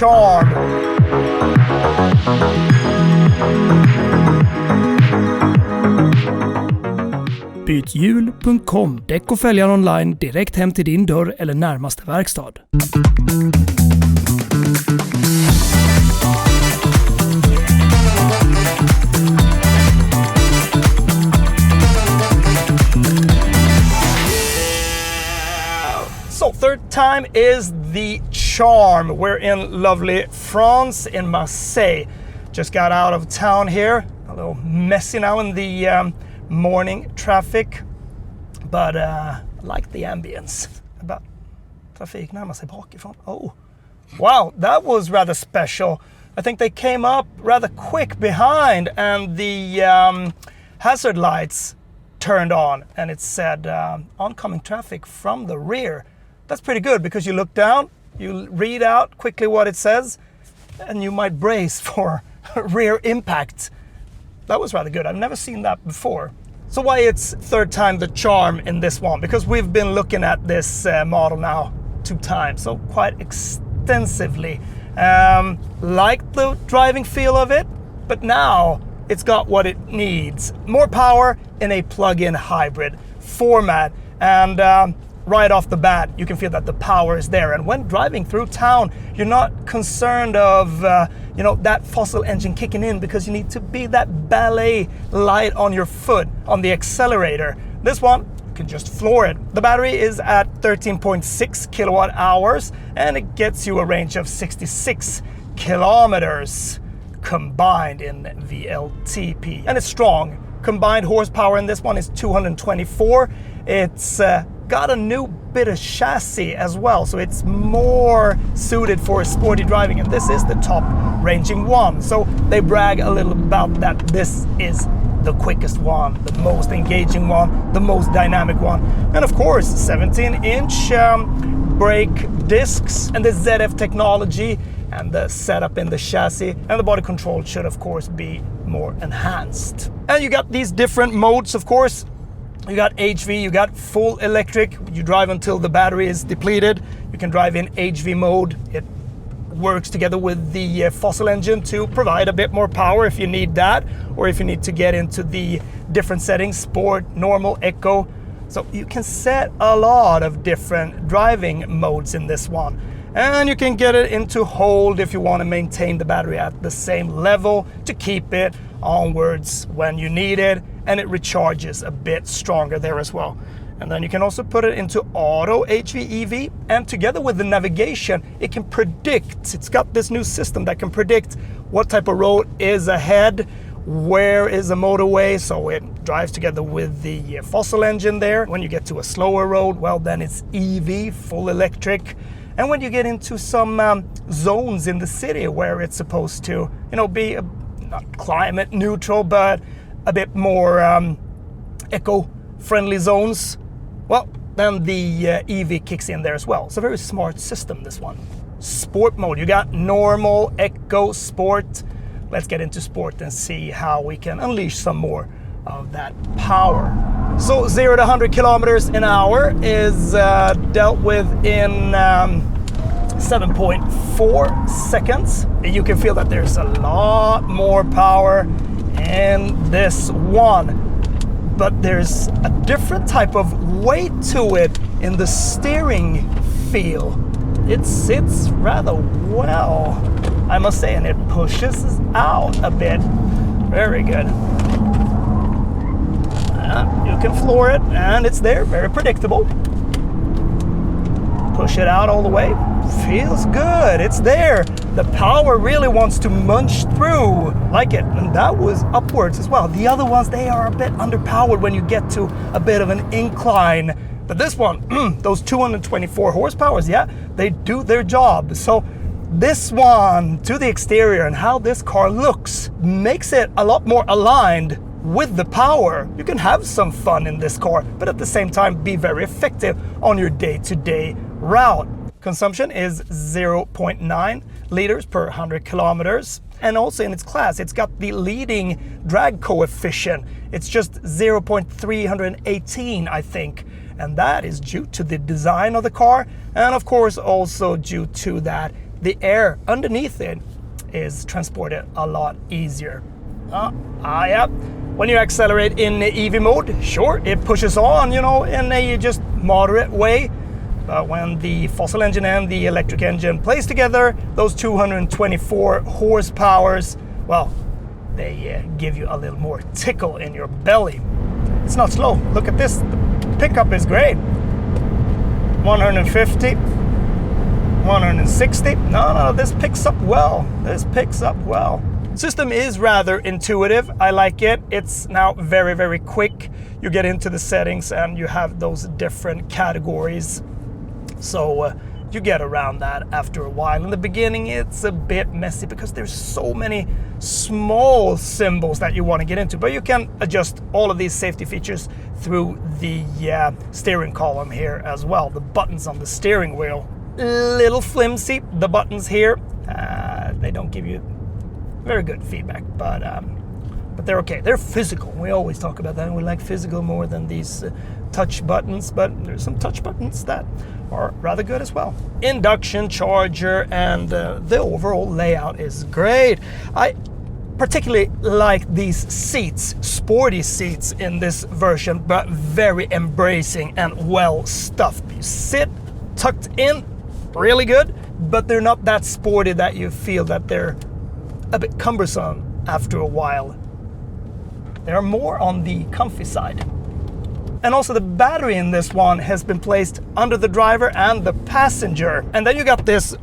charm. Bythjul.com. Däck och fälgar online direkt hem till din dörr eller närmaste verkstad. So third time is the charm. We're in lovely France, in Marseille. Just got out of town here. A little messy now in the morning traffic, but I like the ambience. About trafik närmar sig bakifrån. Oh, wow, that was rather special. I think they came up rather quick behind, and the hazard lights turned on, and it said oncoming traffic from the rear. That's pretty good, because you look down, you read out quickly what it says, and you might brace for rear impact. That was rather good. I've never seen that before. So why it's third time the charm in this one? Because we've been looking at this model now 2 times, so quite extensively. Like the driving feel of it, but now it's got what it needs. More power in a plug-in hybrid format. And right off the bat, you can feel that the power is there. And when driving through town, you're not concerned of that fossil engine kicking in, because you need to be that ballet light on your foot on the accelerator. This one, you can just floor it. The battery is at 13.6 kilowatt hours, and it gets you a range of 66 kilometers combined in VLTP. And it's strong. Combined horsepower in this one is 224. It's got a new bit of chassis as well, so it's more suited for sporty driving, and this is the top ranging one. So they brag a little about that. This is the quickest one, the most engaging one, the most dynamic one, and of course 17-inch brake discs, and the ZF technology, and the setup in the chassis, and the body control should of course be more enhanced. And you got these different modes, of course. You got HV, you got full electric. You drive until the battery is depleted. You can drive in HV mode. It works together with the fossil engine to provide a bit more power if you need that, or if you need to get into the different settings, sport, normal, eco. So you can set a lot of different driving modes in this one. And you can get it into hold if you want to maintain the battery at the same level to keep it onwards when you need it, and it recharges a bit stronger there as well. And then you can also put it into auto HV/EV, and together with the navigation, it can predict. It's got this new system that can predict what type of road is ahead, where is a motorway, so it drives together with the fossil engine there. When you get to a slower road, well, then it's EV, full electric. And when you get into some zones in the city where it's supposed to, be not climate neutral, but a bit more eco-friendly zones, well, then the EV kicks in there as well. It's a very smart system, this one. Sport mode, you got normal, eco, sport. Let's get into sport and see how we can unleash some more of that power. So 0 to 100 kilometers an hour is dealt with in 7.4 seconds. You can feel that there's a lot more power in this one, but there's a different type of weight to it in the steering feel. It sits rather well, I must say, and it pushes out a bit. Very good. You can floor it, and it's there, very predictable. Push it out all the way. Feels good, it's there. The power really wants to munch through, like it, and that was upwards as well. The other ones, they are a bit underpowered when you get to a bit of an incline. But this one, those 224 horsepowers, yeah, they do their job. So this one, to the exterior and how this car looks, makes it a lot more aligned with the power. You can have some fun in this car, but at the same time be very effective on your day-to-day route. Consumption is 0.9 liters per 100 kilometers. And also in its class, it's got the leading drag coefficient. It's just 0.318, I think. And that is due to the design of the car, and of course also due to that the air underneath it is transported a lot easier. Yeah. When you accelerate in EV mode, sure, it pushes on, in a just moderate way. But when the fossil engine and the electric engine plays together, those 224 horsepowers, well, they give you a little more tickle in your belly. It's not slow. Look at this. The pickup is great. 150, 160. No, this picks up well. System is rather intuitive. I like it. It's now very, very quick. You get into the settings and you have those different categories. So you get around that after a while. In the beginning, it's a bit messy because there's so many small symbols that you want to get into. But you can adjust all of these safety features through the steering column here as well. The buttons on the steering wheel, little flimsy. The buttons here, they don't give you very good feedback, but they're okay. They're physical. We always talk about that. We like physical more than these touch buttons, but there's some touch buttons that are rather good as well. Induction charger, and the overall layout is great. I particularly like these seats, sporty seats in this version, but very embracing and well stuffed. You sit tucked in, really good, but they're not that sporty that you feel that they're a bit cumbersome after a while. They are more on the comfy side. And also the battery in this one has been placed under the driver and the passenger. And then you got this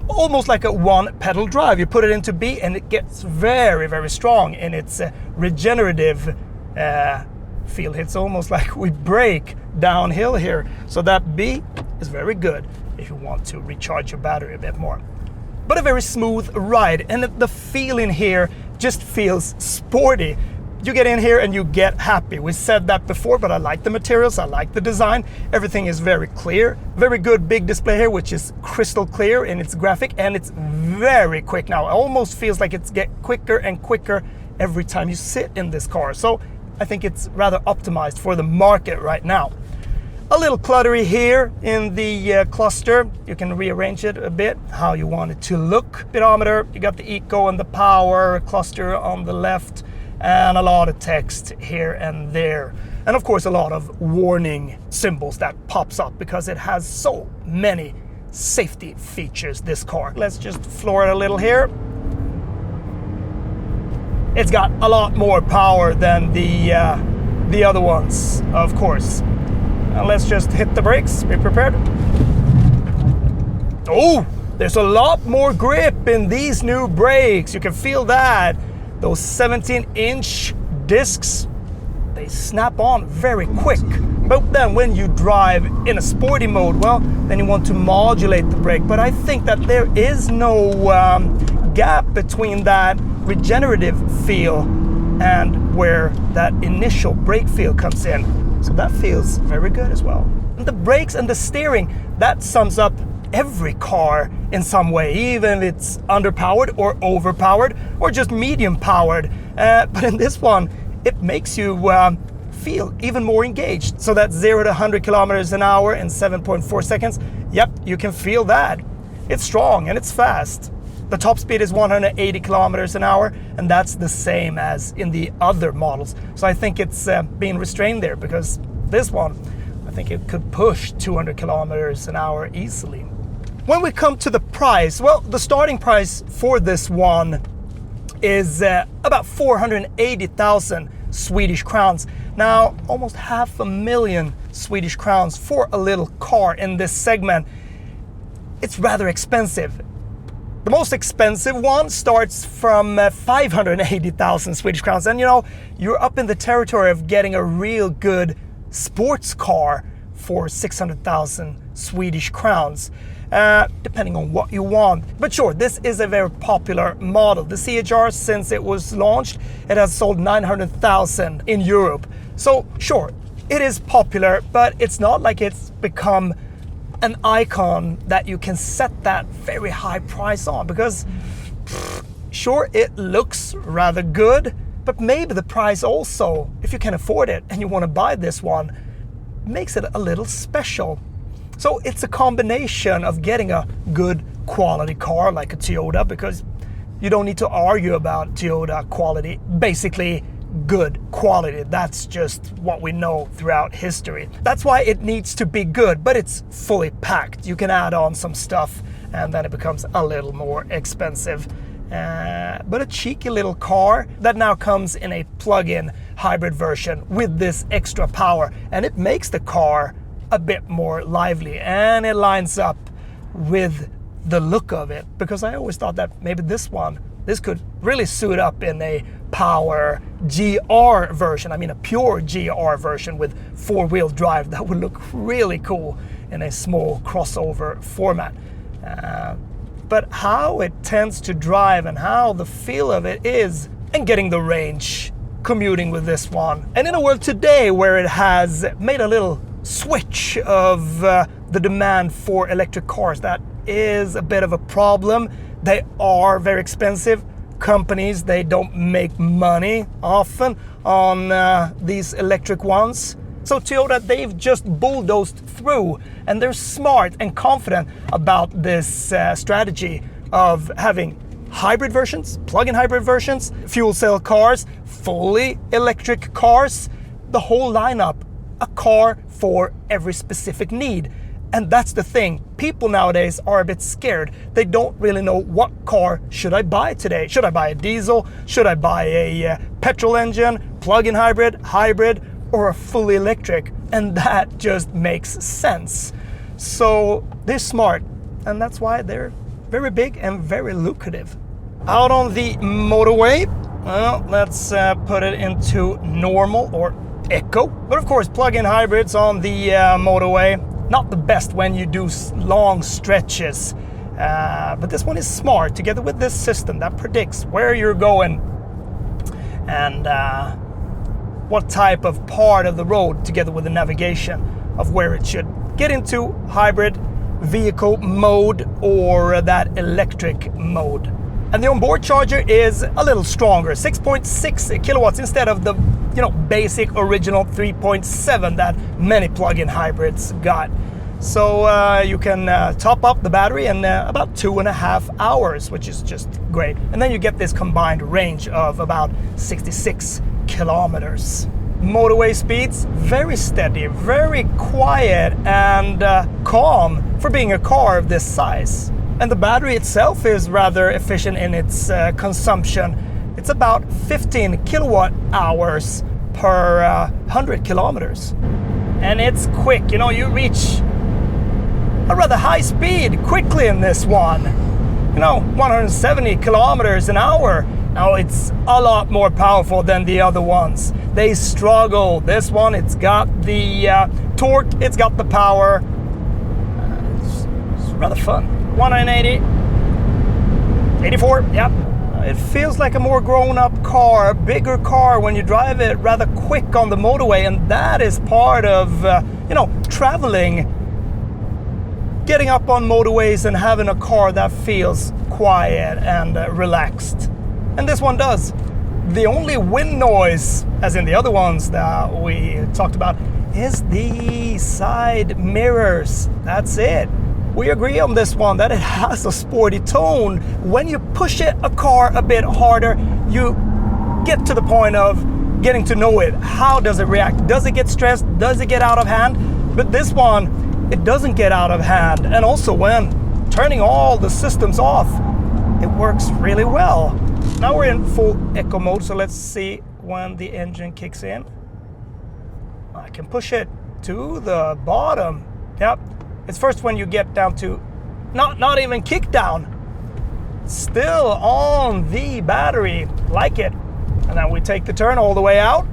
almost like a one pedal drive. You put it into B and it gets very, very strong in its regenerative feel. It's almost like we brake downhill here. So that B is very good if you want to recharge your battery a bit more. But a very smooth ride, and the feeling here just feels sporty. You get in here and you get happy. We said that before, but I like the materials, I like the design. Everything is very clear. Very good big display here, which is crystal clear in its graphic, and it's very quick now. It almost feels like it's get quicker and quicker every time you sit in this car. So I think it's rather optimized for the market right now. A little cluttery here in the cluster. You can rearrange it a bit how you want it to look. Speedometer, you got the eco and the power cluster on the left, and a lot of text here and there. And of course a lot of warning symbols that pops up because it has so many safety features, this car. Let's just floor it a little here. It's got a lot more power than the other ones, of course. Let's just hit the brakes, be prepared. Oh, there's a lot more grip in these new brakes. You can feel that. Those 17-inch discs, they snap on very quick. But then when you drive in a sporty mode, well, then you want to modulate the brake. But I think that there is no gap between that regenerative feel and where that initial brake feel comes in. So that feels very good as well. And the brakes and the steering, that sums up every car in some way, even if it's underpowered or overpowered or just medium powered. But in this one, it makes you feel even more engaged. So that's 0 to 100 kilometers an hour in 7.4 seconds. Yep, you can feel that. It's strong and it's fast. The top speed is 180 kilometers an hour, and that's the same as in the other models. So I think it's being restrained there, because this one, I think it could push 200 kilometers an hour easily. When we come to the price, well, the starting price for this one is about 480,000 Swedish crowns. Now, almost 500,000 Swedish crowns for a little car in this segment. It's rather expensive. The most expensive one starts from 580,000 Swedish crowns. And you're up in the territory of getting a real good sports car for 600,000 Swedish crowns, depending on what you want. But sure, this is a very popular model. The CHR, since it was launched, it has sold 900,000 in Europe. So sure, it is popular, but it's not like it's become an icon that you can set that very high price on, because sure, it looks rather good, but maybe the price also, if you can afford it and you want to buy this one, makes it a little special. So it's a combination of getting a good quality car like a Toyota, because you don't need to argue about Toyota quality. Basically, good quality. That's just what we know throughout history. That's why it needs to be good, but it's fully packed. You can add on some stuff and then it becomes a little more expensive. But a cheeky little car that now comes in a plug-in hybrid version with this extra power, and it makes the car a bit more lively, and it lines up with the look of it, because I always thought that maybe this could really suit up in a power GR version. I mean a pure GR version with four-wheel drive. That would look really cool in a small crossover format. But how it tends to drive and how the feel of it is, and getting the range commuting with this one. And in a world today where it has made a little switch of the demand for electric cars, that is a bit of a problem. They are very expensive. Companies, they don't make money often on these electric ones. So Toyota, they've just bulldozed through, and they're smart and confident about this strategy of having hybrid versions, plug-in hybrid versions, fuel cell cars, fully electric cars, the whole lineup, a car for every specific need. And that's the thing. People nowadays are a bit scared. They don't really know, what car should I buy today? Should I buy a diesel? Should I buy a petrol engine, plug-in hybrid, or a fully electric? And that just makes sense. So they're smart, and that's why they're very big and very lucrative. Out on the motorway, well, let's put it into normal or eco. But of course, plug-in hybrids on the motorway, not the best when you do long stretches. But this one is smart, together with this system that predicts where you're going and what type of part of the road, together with the navigation of where it should get into hybrid vehicle mode or that electric mode. And the onboard charger is a little stronger, 6.6 kilowatts instead of the basic original 3.7 that many plug-in hybrids got. So you can top up the battery in about 2.5 hours, which is just great. And then you get this combined range of about 66 kilometers. Motorway speeds, very steady, very quiet and calm for being a car of this size. And the battery itself is rather efficient in its consumption. It's about 15 kilowatt hours per 100 kilometers. And it's quick, you reach a rather high speed quickly in this one. 170 kilometers an hour. Now it's a lot more powerful than the other ones. They struggle. This one, it's got the torque, it's got the power. It's rather fun. 180, 84, yep. It feels like a more grown-up car, a bigger car when you drive it rather quick on the motorway, and that is part of, traveling. Getting up on motorways and having a car that feels quiet and relaxed. And this one does. The only wind noise, as in the other ones that we talked about, is the side mirrors. That's it. We agree on this one that it has a sporty tone. When you push a car a bit harder, you get to the point of getting to know it. How does it react? Does it get stressed? Does it get out of hand? But this one, it doesn't get out of hand. And also when turning all the systems off, it works really well. Now we're in full eco mode, so let's see when the engine kicks in. I can push it to the bottom. Yep. It's first when you get down to not even kick down. Still on the battery, like it. And then we take the turn all the way out.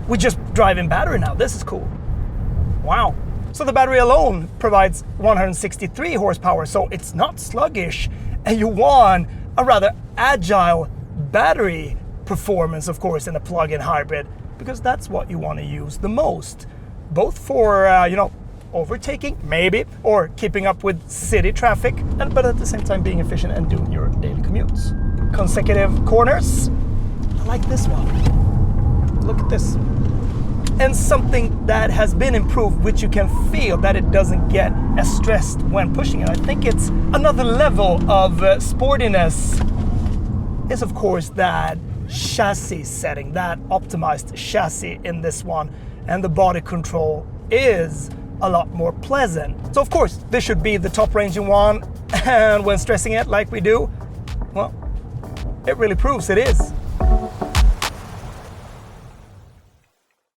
We just drive in battery now. This is cool. Wow. So the battery alone provides 163 horsepower, so it's not sluggish. And you want a rather agile battery performance, of course, in a plug-in hybrid, because that's what you want to use the most. Both for, overtaking, maybe, or keeping up with city traffic, but at the same time being efficient and doing your daily commutes. Consecutive corners. I like this one. Look at this. and something that has been improved, which you can feel that it doesn't get as stressed when pushing it. I think it's another level of sportiness is of course that chassis setting, that optimized chassis in this one, and the body control is a lot more pleasant. So of course this should be the top ranging one, and when stressing it like we do, well, it really proves it is.